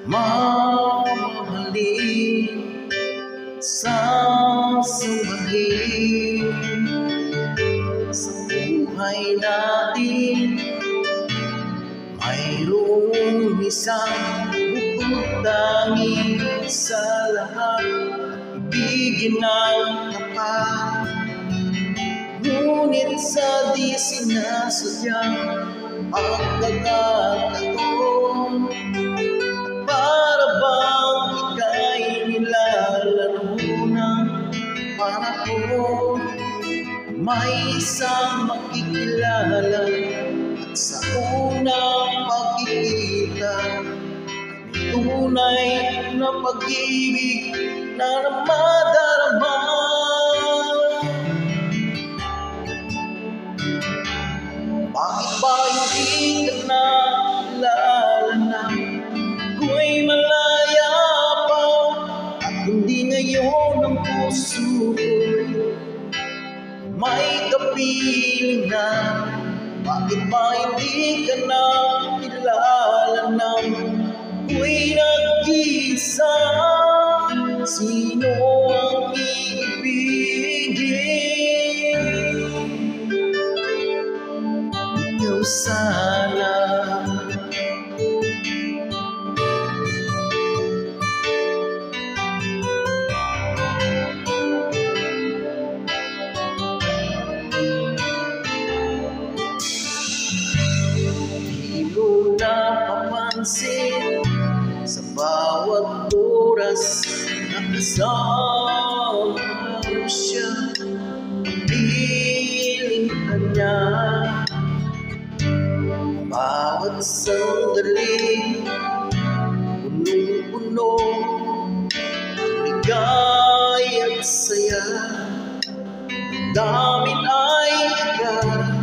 mamahalin, sasambahin. Sa buhay natin mayroong isang bukod tangi sa lahat, ibigin ang tapat. Ngunit sa di sinasadyang pagkakataon, para bang ika'y nilalaro ng panahon, may isang makikilala at sa unang pagkikita tunay na pag-ibig na namadarama. Bakit ba hindi ka naalala na ako'y malaya pa, at hindi ngayon ang puso ko'y may kapiling na? Bakit ba hindi ka nakilala na ako'y nag-isa? Sino ang iibigin? Ikaw sana. Napapansin sa bawat oras na kasama mo siya, piling ka niya. Bawat sandali punong-puno ang ligay at saya, damin ay ikaw.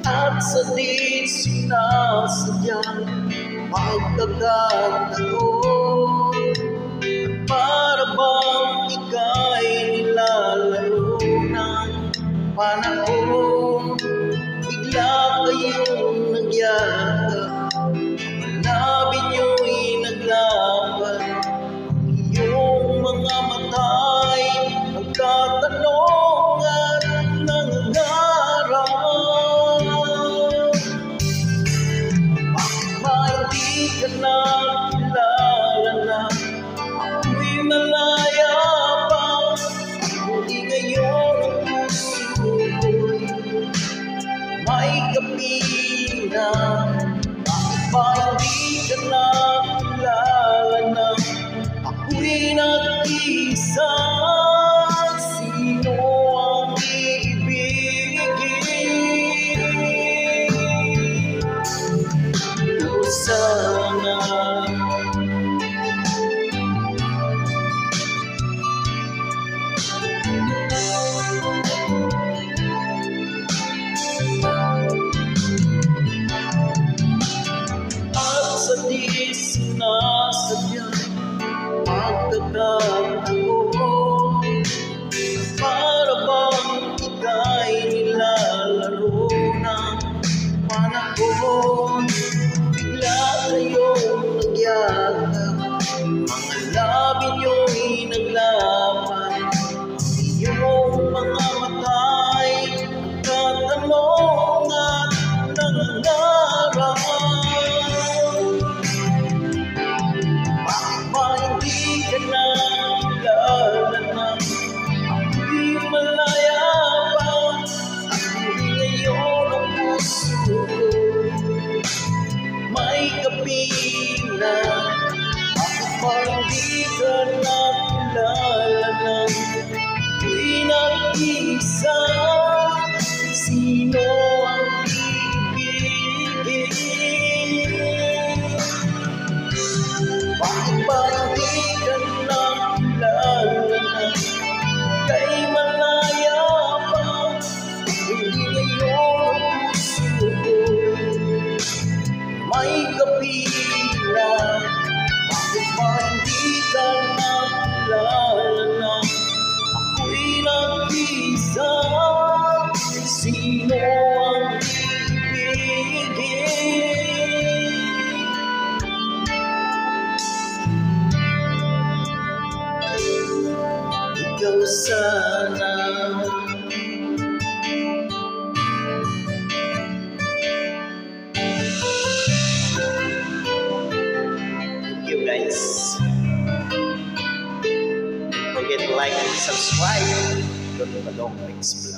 At sa di sinasadyang pagkakataon, para bang ika'y nilalaro ng panahon, bigla kayong nagyakap, labi nyo'y naglaban, ang iyong mga mata'y nagtatanong at nangangarap. Di ka nakilala na ako'y malaya pa, hindi ngayon ang puso ko'y may kapiling na. Bakit ba hindi ka nakilala na ako'y nag-isa? Sino ang iibigin? Sana. At sa di sinasadyang pagkakataon, para bang ika'y nilalaro ng panahon, bigla kayong nagyakap, mga labi nyo'y naglaban, ang iyong mga mata'y nagtatanong at nangangarap. Bakit ba hindi ka nakilala na ako'y malaya pa, at hindi ngayon ang puso may kapiling na? Bakit ba hindi ka nakilala na ako'y nag-isa? Sino ang iibigin? Bakit ba hindi ka nakilala na kay malaya pa, hindi ngayon ang puso may kapila? Bakit ba hindi ka nakilala na ako'y nag-isa? Sino ang iibigin? subscribe, Don Balong Mix Vlog.